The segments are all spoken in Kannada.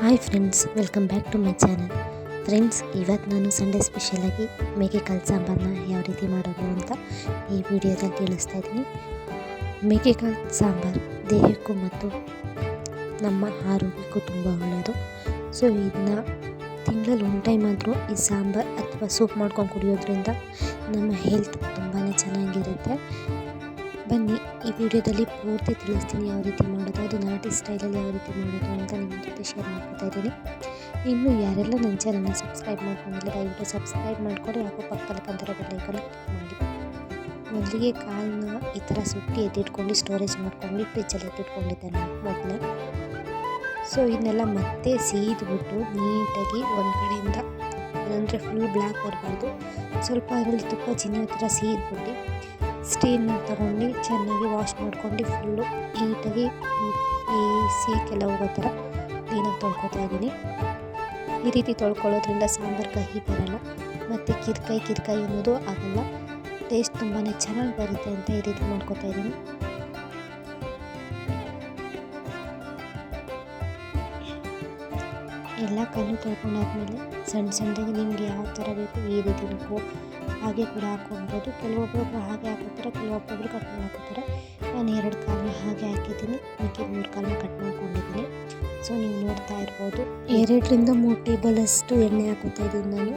Hi friends, welcome back to my channel. Friends, ಇವತ್ತು ನಾನು ಸಂಡೇ ಸ್ಪೆಷಲಾಗಿ ಮೇಕೆಕಾಳು ಸಾಂಬಾರನ್ನ ಯಾವ ರೀತಿ ಮಾಡೋದು ಅಂತ ಈ ವಿಡಿಯೋದಲ್ಲಿ ತಿಳಿಸ್ತಾ ಇದ್ದೀನಿ. ಮೇಕೆಕಾಳು ಸಾಂಬಾರು ದೇಹಕ್ಕೂ ಮತ್ತು ನಮ್ಮ ಆರೋಗ್ಯಕ್ಕೂ ತುಂಬ ಒಳ್ಳೆಯದು. ಸೊ ಇದನ್ನ ತಿಂಗಳಲ್ಲಿ ಒನ್ ಟೈಮ್ ಆದರೂ ಈ ಸಾಂಬಾರು ಅಥವಾ ಸೂಪ್ ಮಾಡ್ಕೊಂಡು ಕುಡಿಯೋದ್ರಿಂದ ನಮ್ಮ ಹೆಲ್ತ್ ತುಂಬಾ ಚೆನ್ನಾಗಿರುತ್ತೆ. ಬನ್ನಿ, ಈ ವಿಡಿಯೋದಲ್ಲಿ ಪೂರ್ತಿ ತಿಳಿಸ್ತೀನಿ ಯಾವ ರೀತಿ ಮಾಡೋದು, ಅದು ನಾಟಿ ಸ್ಟೈಲಲ್ಲಿ ಯಾವ ರೀತಿ ಮಾಡೋದು ಅಂತ ನಿಮ್ಮ ಜೊತೆ ಶೇರ್ ಮಾಡ್ಕೊತಾ ಇದ್ದೀನಿ. ಇನ್ನು ಯಾರೆಲ್ಲ ನನ್ನ ಚಾನಲ್ನ ಸಬ್ಸ್ಕ್ರೈಬ್ ಮಾಡ್ಕೊಂಡಿಲ್ಲ ದಯವಿಟ್ಟು ಸಬ್ಸ್ಕ್ರೈಬ್ ಮಾಡಿಕೊಡಿ, ಹಾಗೂ ಪಕ್ಕದಲ್ಲಿ ಕಂತಿರೋ ಬೆಲ್ಲೈಕನ್ ಕ್ಲಿಕ್ ಮಾಡಿ. ಮೊದಲಿಗೆ ಕಾಳನ್ನ ಈ ಥರ ಸುಟ್ಟಿ ಎತ್ತಿಟ್ಕೊಂಡು ಸ್ಟೋರೇಜ್ ಮಾಡ್ಕೊಂಡು ಫ್ರಿಜ್ಜಲ್ಲಿ ಎತ್ತಿಟ್ಕೊಂಡಿದ್ದೆ ನಾನು ಮೊದಲೇ. ಸೊ ಇದನ್ನೆಲ್ಲ ಮತ್ತೆ ಸೀದ್ಬಿಟ್ಟು ನೀಟಾಗಿ ಒಂದು ಕಡೆಯಿಂದ, ಅಂದರೆ ಫುಲ್ ಬ್ಲ್ಯಾಕ್ ಬರಬಾರ್ದು, ಸ್ವಲ್ಪ ಅದರಲ್ಲಿ ತುಪ್ಪ ಚಿನ್ನ ಥರ ಸೀದ್ಬಿಟ್ಟು ಸ್ಟೀಲ್ನ ತಗೊಂಡು ಚೆನ್ನಾಗಿ ವಾಶ್ ಮಾಡ್ಕೊಂಡು ಫುಲ್ಲು ನೀಟಾಗಿ ಈ ಸೀಕೆಲ್ಲ ಹೋಗೋ ಥರ ಕ್ಲೀನಾಗಿ ತೊಳ್ಕೊತಾ ಇದ್ದೀನಿ. ಈ ರೀತಿ ತೊಳ್ಕೊಳ್ಳೋದ್ರಿಂದ ಸಾಂಬಾರು ಕಹಿ ಬರೋಲ್ಲ ಮತ್ತು ಕಿರ್ಕಾಯಿ ಅನ್ನೋದು ಆಗಲ್ಲ. ಟೇಸ್ಟ್ ತುಂಬಾ ಚೆನ್ನಾಗಿ ಬರುತ್ತೆ ಅಂತ ಈ ರೀತಿ ಮಾಡ್ಕೊತಾ ಇದ್ದೀನಿ. ಎಲ್ಲ ಕಣ್ಣು ತೊಳ್ಕೊಂಡಾದ್ಮೇಲೆ ಸಣ್ಣದಾಗಿ ನಿಮಗೆ ಯಾವ ಥರ ಬೇಕು ಈ ರೀತಿ ನೀವು ಹಾಗೆ ಕೂಡ ಹಾಕ್ಕೊಬೋದು. ಕೆಲವೊಬ್ಬೊಬ್ರು ಹಾಗೆ ಹಾಕೋತಾರೆ, ಕೆಲವೊಬ್ಬೊಬ್ರು ಕಟ್ ಮಾಡಿ ಹಾಕೋತಾರೆ. ನಾನು 2 ಕಾಲನ್ನ ಹಾಗೆ ಹಾಕಿದ್ದೀನಿ, ಮಿಕ್ಕಿ 3 ಕಾಲನ್ನ ಕಟ್ ಮಾಡ್ಕೊಂಡಿದ್ದೀನಿ. ಸೊ ನೀವು ನೋಡ್ತಾ ಇರ್ಬೋದು, 2ರಿಂದ 3 ಟೇಬಲ್ ಅಷ್ಟು ಎಣ್ಣೆ ಹಾಕೋತಾ ಇದ್ದೀನಿ ನಾನು.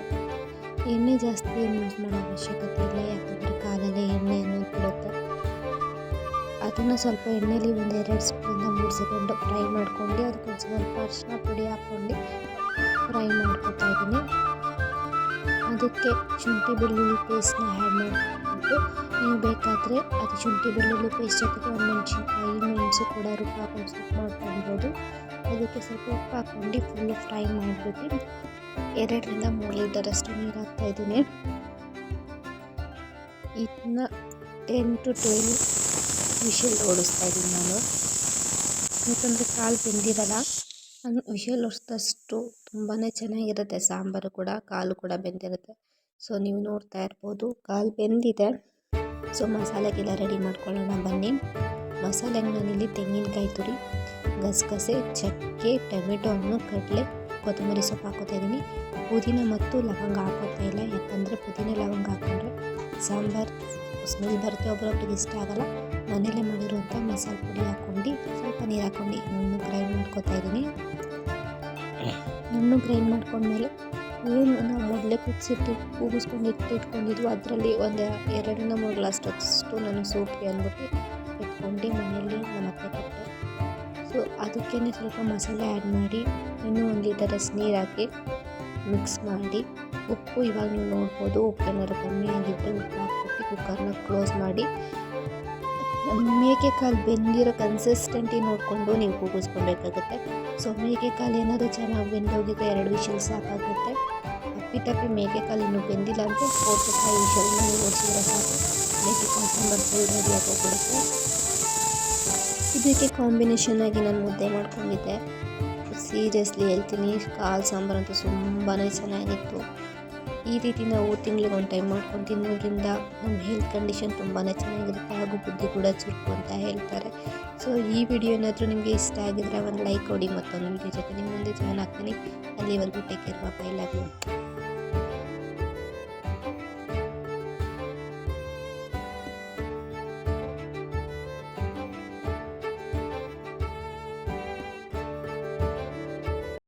ಎಣ್ಣೆ ಜಾಸ್ತಿ ಏನು ಯೂಸ್ ಮಾಡೋ ಅವಶ್ಯಕತೆ ಇಲ್ಲ, ಯಾಕಂದರೆ ಕಾಲಲ್ಲೇ ಎಣ್ಣೆ ಅನ್ನೋದು ಬಿಡುತ್ತೆ. ಅದನ್ನು ಸ್ವಲ್ಪ ಎಣ್ಣೆಲಿ ಒಂದು 2 ಸ್ಪೂನಿಂದ 3 ಸೆಕೆಂಡು ಫ್ರೈ ಮಾಡ್ಕೊಂಡು ಅದಕ್ಕೊಂದು ಸ್ವಲ್ಪ ಅರಿಶಿನ ಪುಡಿ ಹಾಕ್ಕೊಂಡು ಫ್ರೈ ಮಾಡ್ಕೊತಾ ಇದ್ದೀನಿ. ಅದಕ್ಕೆ ಶುಂಠಿ ಬೆಳ್ಳುಳ್ಳಿ ಪೇಸ್ಟ್ನ ಆ್ಯಡ್ ಮಾಡಿಬಿಟ್ಟು, ನೀವು ಬೇಕಾದರೆ ಅದು ಶುಂಠಿ ಬೆಳ್ಳುಳ್ಳಿ ಪೇಸ್ಟ್ ಜೊತೆಗೆ ಒಂದು ಮೆಣಸು ಕೂಡ ಹಾಕೊಂಡು ಸೂಪ್ ಮಾಡ್ಕೊಳ್ಬೋದು. ಅದಕ್ಕೆ ಸ್ವಲ್ಪ ಉಪ್ಪು ಹಾಕ್ಕೊಂಡು ಫುಲ್ಲು ಫ್ರೈ ಮಾಡಿಬಿಟ್ಟು 2ರಿಂದ 3 ಲೀಟರಷ್ಟು ನೀರು ಹಾಕ್ತಾಯಿದ್ದೀನಿ. ಇದನ್ನ 10 to 12 ವಿಷಲ್ ಓಡಿಸ್ತಾ ಇದ್ದೀನಿ ನಾನು, ಯಾಕಂದರೆ ಕಾಳು ಬೆಂದಿರಲ್ಲ. ವಿಷಲ್ ಓಡಿಸಿದಷ್ಟು ತುಂಬಾ ಚೆನ್ನಾಗಿರುತ್ತೆ ಸಾಂಬಾರು ಕೂಡ, ಕಾಲು ಕೂಡ ಬೆಂದಿರುತ್ತೆ. ಸೊ ನೀವು ನೋಡ್ತಾ ಇರ್ಬೋದು, ಕಾಲು ಬೆಂದಿದೆ. ಸೊ ಮಸಾಲೆಗೆಲ್ಲ ರೆಡಿ ಮಾಡ್ಕೊಳ್ಳೋಣ ಬನ್ನಿ. ಮಸಾಲೆಗೆ ನಾನಿಲ್ಲಿ ತೆಂಗಿನಕಾಯಿ ತುರಿ, ಗಸಗಸೆ, ಚಕ್ಕೆ, ಟೊಮೆಟೊ ಹಣ್ಣು, ಕಡಲೆ, ಕೊತ್ತಂಬರಿ ಸೊಪ್ಪು ಹಾಕೋತಾ ಇದ್ದೀನಿ. ಪುದೀನ ಮತ್ತು ಲವಂಗ ಹಾಕೋತಾ ಇಲ್ಲ, ಯಾಕಂದರೆ ಪುದೀನ ಲವಂಗ ಹಾಕೊಂಡ್ರೆ ಸಾಂಬಾರು ಸ್ಮೆಲ್ ಬರುತ್ತೆ, ಒಬ್ಬರೊಬ್ರಿಗೆ ಇಷ್ಟ ಆಗಲ್ಲ. ಮನೇಲೆ ಮಾಡಿರುವಂಥ ಮಸಾಲೆ ಪುಡಿ ಹಾಕ್ಕೊಂಡು ಸ್ವಲ್ಪ ನೀರು ಹಾಕ್ಕೊಂಡು ನುಣ್ಣು ಗ್ರೈಂಡ್ ಮಾಡ್ಕೊತಾ ಇದ್ದೀನಿ. ನುಣ್ಣು ಗ್ರೈಂಡ್ ಮಾಡ್ಕೊಂಡ್ಮೇಲೆ ಏನು ನಾವು ಮೊದಲೇ ಕೂಗಿಸ್ಕೊಂಡು ಇಟ್ಕೊಂಡಿದ್ವು ಅದರಲ್ಲಿ ಒಂದು 2ರಿಂದ 3 ಗ್ಲಾಸ್ ಅಷ್ಟು ನಾನು ಸೂಪ್ಗೆ ಅಂದ್ಬಿಟ್ಟು ಇಟ್ಕೊಂಡು ಮನೆಯಲ್ಲಿ ನಮ್ಮ ಅತ್ತೆ ಕೊಟ್ಟೆ. ಸೊ ಅದಕ್ಕೇ ಸ್ವಲ್ಪ ಮಸಾಲೆ ಆ್ಯಡ್ ಮಾಡಿ ಇನ್ನೂ 1 ಲೀಟರಷ್ಟು ನೀರು ಹಾಕಿ ಮಿಕ್ಸ್ ಮಾಡಿ, ಉಪ್ಪು ಇವಾಗ ನೀವು ನೋಡ್ಬೋದು, ಉಪ್ಪು ಏನಾದ್ರು ಕಮ್ಮಿ ಆಗಿದ್ದರೆ ಉಪ್ಪು ಹಾಕ್ಬಿಟ್ಟು ಕುಕ್ಕರ್ನ ಕ್ಲೋಸ್ ಮಾಡಿ, ಮೇಕೆಕಾಳು ಬೆಂದಿರೋ ಕನ್ಸಿಸ್ಟೆಂಟಿ ನೋಡಿಕೊಂಡು ನೀವು ಕೂಗಿಸ್ಕೊಬೇಕಾಗುತ್ತೆ. ಸೊ ಮೇಕೆಕಾಳು ಏನಾದರೂ ಚೆನ್ನಾಗಿ ಬೆಂದೋಗಿದ್ರೆ 2 ವಿಷಲ್ ಸಾಕಾಗುತ್ತೆ. ಅಪ್ಪಿತಪ್ಪಿ ಮೇಕೆಕಾಳು ಇನ್ನೂ ಬೆಂದಿಲ್ಲ ಅಂದರೆ 4 to 5 ವಿಷಲ್ನ ನೀವು ಓಡಿಸಿದ್ರೆ ಸಾಕು, ಮೇಕೆಕಾಳು ಸಾಂಬಾರು ಫುಲ್ ರೆಡಿ ಆಗೋಗ್ಬಿಡುತ್ತೆ. ಇದಕ್ಕೆ ಕಾಂಬಿನೇಷನ್ ಆಗಿ ನಾನು ಮುದ್ದೆ ಮಾಡ್ಕೊಂಡಿದ್ದೆ. ಸೀರಿಯಸ್ಲಿ ಹೇಳ್ತೀನಿ, ಕಾಳು ಸಾಂಬಾರು ಅಂತೂ ತುಂಬಾ ಚೆನ್ನಾಗಿತ್ತು. ಈ ರೀತಿ ನಾವು ತಿಂಗಳಿಗೆ 1 ಟೈಮ್ ಮಾಡ್ಕೊಂಡು ತಿನ್ನೋದ್ರಿಂದ ನಮ್ಮ ಹೆಲ್ತ್ ಕಂಡೀಷನ್ ತುಂಬಾ ಚೆನ್ನಾಗಿರುತ್ತೆ, ಹಾಗೂ ಬುದ್ಧಿ ಕೂಡ ಚುರುಕು ಅಂತ ಹೇಳ್ತಾರೆ. ಸೊ ಈ ವಿಡಿಯೋ ಏನಾದರೂ ನಿಮಗೆ ಇಷ್ಟ ಆಗಿದ್ರೆ ಒಂದು ಲೈಕ್ ಕೊಡಿ, ಮತ್ತೊಂದು ವಿಡಿಯೋ ಜೊತೆ ನಿಮ್ಮ ಮುಂದೆ ಜಾಯ್ನ್ ಆಗ್ತೀನಿ. ಅಲ್ಲಿವರೆಗೂ take care, bye, love you.